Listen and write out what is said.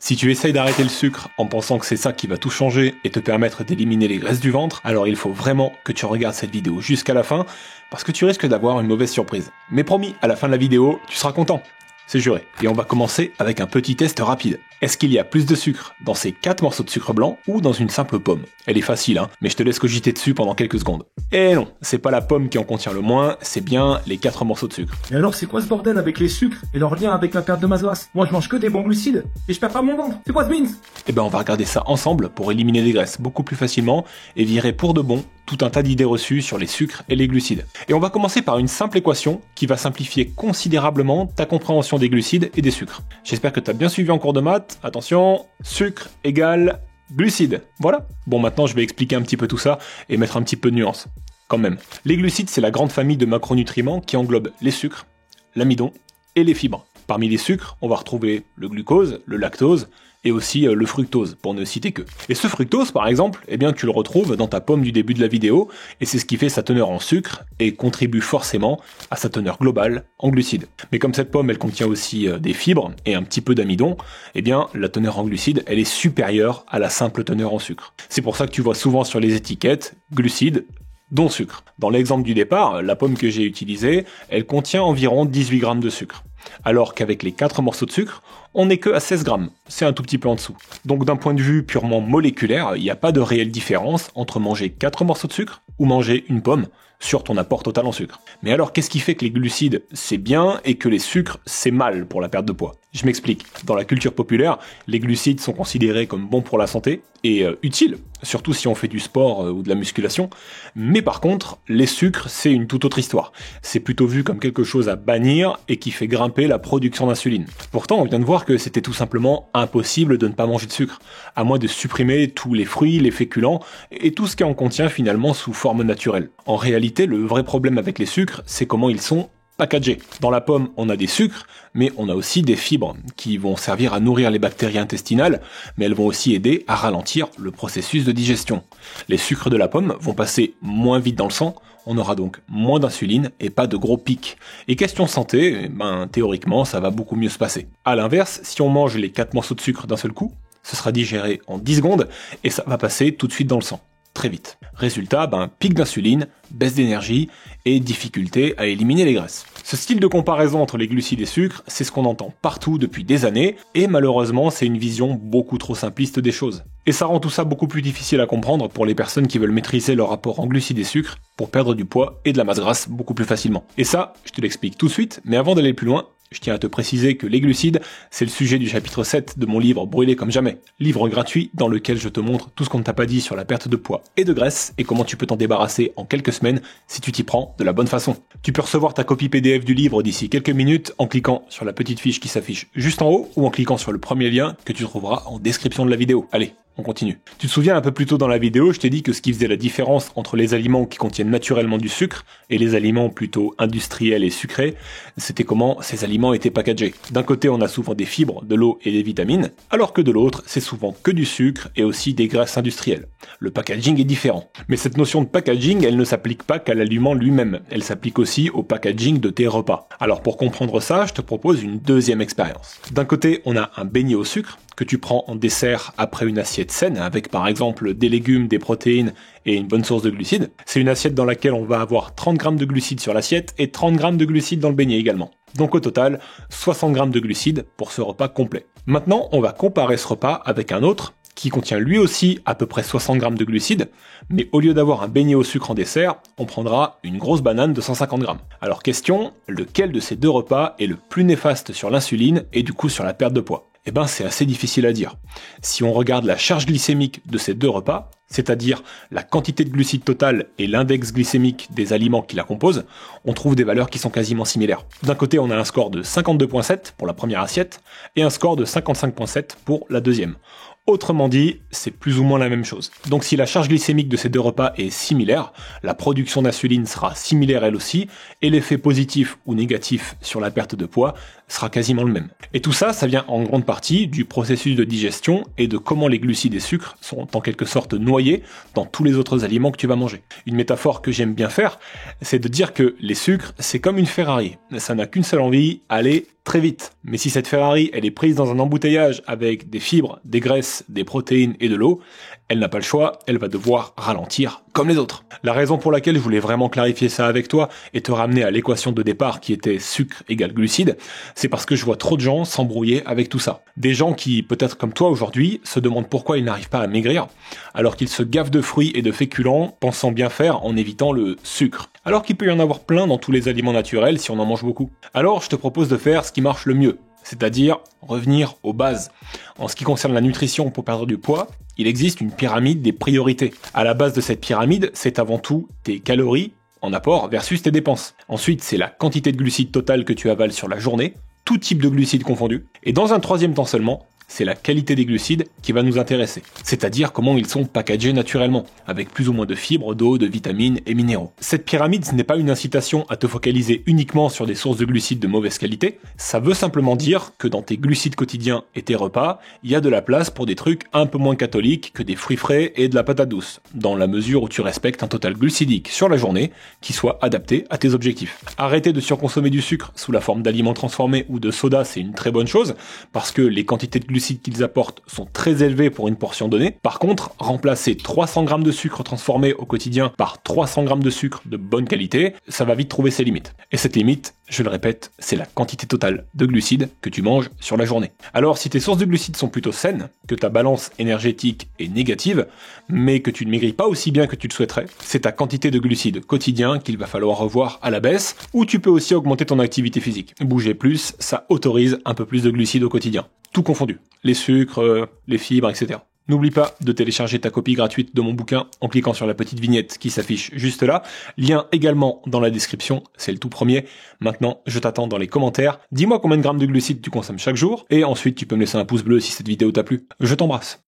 Si tu essayes d'arrêter le sucre en pensant que c'est ça qui va tout changer et te permettre d'éliminer les graisses du ventre, alors il faut vraiment que tu regardes cette vidéo jusqu'à la fin, parce que tu risques d'avoir une mauvaise surprise. Mais promis, à la fin de la vidéo, tu seras content. C'est juré. Et on va commencer avec un petit test rapide. Est-ce qu'il y a plus de sucre dans ces 4 morceaux de sucre blanc ou dans une simple pomme? Elle est facile, hein, mais je te laisse cogiter dessus pendant quelques secondes. Et non, c'est pas la pomme qui en contient le moins, c'est bien les 4 morceaux de sucre. Et alors c'est quoi ce bordel avec les sucres et leur lien avec la perte de masse grasse? Moi je mange que des bons glucides et je perds pas mon ventre. C'est quoi ce beans? Eh ben on va regarder ça ensemble pour éliminer les graisses beaucoup plus facilement et virer pour de bon tout un tas d'idées reçues sur les sucres et les glucides. Et on va commencer par une simple équation qui va simplifier considérablement ta compréhension des glucides et des sucres. J'espère que tu as bien suivi en cours de maths. Attention, sucre égale glucides. Voilà. Bon, maintenant je vais expliquer un petit peu tout ça et mettre un petit peu de nuance. Quand même. Les glucides, c'est la grande famille de macronutriments qui englobe les sucres, l'amidon et les fibres. Parmi les sucres, on va retrouver le glucose, le lactose et aussi le fructose, pour ne citer que. Et ce fructose, par exemple, eh bien tu le retrouves dans ta pomme du début de la vidéo, et c'est ce qui fait sa teneur en sucre, et contribue forcément à sa teneur globale en glucides. Mais comme cette pomme, elle contient aussi des fibres et un petit peu d'amidon, eh bien la teneur en glucides, elle est supérieure à la simple teneur en sucre. C'est pour ça que tu vois souvent sur les étiquettes, glucides, dont sucre. Dans l'exemple du départ, la pomme que j'ai utilisée, elle contient environ 18 grammes de sucre. Alors qu'avec les 4 morceaux de sucre, on n'est que à 16 grammes, c'est un tout petit peu en dessous. Donc d'un point de vue purement moléculaire, il n'y a pas de réelle différence entre manger 4 morceaux de sucre ou manger une pomme sur ton apport total en sucre. Mais alors qu'est-ce qui fait que les glucides c'est bien et que les sucres c'est mal pour la perte de poids? Je m'explique. Dans la culture populaire, les glucides sont considérés comme bons pour la santé et utiles, surtout si on fait du sport ou de la musculation. Mais par contre, les sucres c'est une toute autre histoire. C'est plutôt vu comme quelque chose à bannir et qui fait grimper la production d'insuline. Pourtant, on vient de voir que c'était tout simplement impossible de ne pas manger de sucre, à moins de supprimer tous les fruits, les féculents et tout ce qui en contient finalement sous forme naturelle. En réalité, le vrai problème avec les sucres, c'est comment ils sont packagés. Dans la pomme, on a des sucres, mais on a aussi des fibres qui vont servir à nourrir les bactéries intestinales, mais elles vont aussi aider à ralentir le processus de digestion. Les sucres de la pomme vont passer moins vite dans le sang, on aura donc moins d'insuline et pas de gros pics. Et question santé, théoriquement, ça va beaucoup mieux se passer. À l'inverse, si on mange les 4 morceaux de sucre d'un seul coup, ce sera digéré en 10 secondes et ça va passer tout de suite dans le sang. Très vite. Résultat, pic d'insuline, baisse d'énergie et difficulté à éliminer les graisses. Ce style de comparaison entre les glucides et sucres, c'est ce qu'on entend partout depuis des années, et malheureusement c'est une vision beaucoup trop simpliste des choses. Et ça rend tout ça beaucoup plus difficile à comprendre pour les personnes qui veulent maîtriser leur rapport en glucides et sucres pour perdre du poids et de la masse grasse beaucoup plus facilement. Et ça, je te l'explique tout de suite, mais avant d'aller plus loin, je tiens à te préciser que les glucides, c'est le sujet du chapitre 7 de mon livre Brûler comme jamais. Livre gratuit dans lequel je te montre tout ce qu'on ne t'a pas dit sur la perte de poids et de graisse et comment tu peux t'en débarrasser en quelques semaines si tu t'y prends de la bonne façon. Tu peux recevoir ta copie PDF du livre d'ici quelques minutes en cliquant sur la petite fiche qui s'affiche juste en haut ou en cliquant sur le premier lien que tu trouveras en description de la vidéo. Allez, on continue. Tu te souviens un peu plus tôt dans la vidéo, je t'ai dit que ce qui faisait la différence entre les aliments qui contiennent naturellement du sucre et les aliments plutôt industriels et sucrés, c'était comment ces aliments étaient packagés. D'un côté, on a souvent des fibres, de l'eau et des vitamines, alors que de l'autre, c'est souvent que du sucre et aussi des graisses industrielles. Le packaging est différent. Mais cette notion de packaging, elle ne s'applique pas qu'à l'aliment lui-même. Elle s'applique aussi au packaging de tes repas. Alors pour comprendre ça, je te propose une deuxième expérience. D'un côté, on a un beignet au sucre que tu prends en dessert après une assiette saine, avec par exemple des légumes, des protéines et une bonne source de glucides. C'est une assiette dans laquelle on va avoir 30 grammes de glucides sur l'assiette et 30 grammes de glucides dans le beignet également. Donc au total, 60 grammes de glucides pour ce repas complet. Maintenant, on va comparer ce repas avec un autre qui contient lui aussi à peu près 60 grammes de glucides, mais au lieu d'avoir un beignet au sucre en dessert, on prendra une grosse banane de 150 grammes. Alors question, lequel de ces deux repas est le plus néfaste sur l'insuline et du coup sur la perte de poids? C'est assez difficile à dire. Si on regarde la charge glycémique de ces deux repas, c'est-à-dire la quantité de glucides totale et l'index glycémique des aliments qui la composent, on trouve des valeurs qui sont quasiment similaires. D'un côté, on a un score de 52,7 pour la première assiette et un score de 55,7 pour la deuxième. Autrement dit, c'est plus ou moins la même chose. Donc si la charge glycémique de ces deux repas est similaire, la production d'insuline sera similaire elle aussi, et l'effet positif ou négatif sur la perte de poids sera quasiment le même. Et tout ça, ça vient en grande partie du processus de digestion et de comment les glucides et sucres sont en quelque sorte noyés dans tous les autres aliments que tu vas manger. Une métaphore que j'aime bien faire, c'est de dire que les sucres, c'est comme une Ferrari. Ça n'a qu'une seule envie, aller très vite. Mais si cette Ferrari, elle est prise dans un embouteillage avec des fibres, des graisses, des protéines et de l'eau, elle n'a pas le choix, elle va devoir ralentir comme les autres. La raison pour laquelle je voulais vraiment clarifier ça avec toi et te ramener à l'équation de départ qui était sucre égale glucides, c'est parce que je vois trop de gens s'embrouiller avec tout ça. Des gens qui, peut-être comme toi aujourd'hui, se demandent pourquoi ils n'arrivent pas à maigrir, alors qu'ils se gavent de fruits et de féculents, pensant bien faire en évitant le sucre. Alors qu'il peut y en avoir plein dans tous les aliments naturels si on en mange beaucoup. Alors je te propose de faire ce qui marche le mieux, c'est-à-dire revenir aux bases. En ce qui concerne la nutrition pour perdre du poids, il existe une pyramide des priorités. À la base de cette pyramide, c'est avant tout tes calories en apport versus tes dépenses. Ensuite, c'est la quantité de glucides totale que tu avales sur la journée, tout type de glucides confondus. Et dans un troisième temps seulement, c'est la qualité des glucides qui va nous intéresser. C'est-à-dire comment ils sont packagés naturellement, avec plus ou moins de fibres, d'eau, de vitamines et minéraux. Cette pyramide, ce n'est pas une incitation à te focaliser uniquement sur des sources de glucides de mauvaise qualité. Ça veut simplement dire que dans tes glucides quotidiens et tes repas, il y a de la place pour des trucs un peu moins catholiques que des fruits frais et de la patate douce, dans la mesure où tu respectes un total glucidique sur la journée qui soit adapté à tes objectifs. Arrêter de surconsommer du sucre sous la forme d'aliments transformés ou de soda, c'est une très bonne chose, parce que les quantités de glucides qu'ils apportent sont très élevés pour une portion donnée. Par contre, remplacer 300 grammes de sucre transformé au quotidien par 300 grammes de sucre de bonne qualité, ça va vite trouver ses limites. Et cette limite, je le répète, c'est la quantité totale de glucides que tu manges sur la journée. Alors si tes sources de glucides sont plutôt saines, que ta balance énergétique est négative, mais que tu ne maigris pas aussi bien que tu le souhaiterais, c'est ta quantité de glucides quotidien qu'il va falloir revoir à la baisse, ou tu peux aussi augmenter ton activité physique. Bouger plus, ça autorise un peu plus de glucides au quotidien. Tout confondu. Les sucres, les fibres, etc. N'oublie pas de télécharger ta copie gratuite de mon bouquin en cliquant sur la petite vignette qui s'affiche juste là. Lien également dans la description, c'est le tout premier. Maintenant, je t'attends dans les commentaires. Dis-moi combien de grammes de glucides tu consommes chaque jour. Et ensuite, tu peux me laisser un pouce bleu si cette vidéo t'a plu. Je t'embrasse.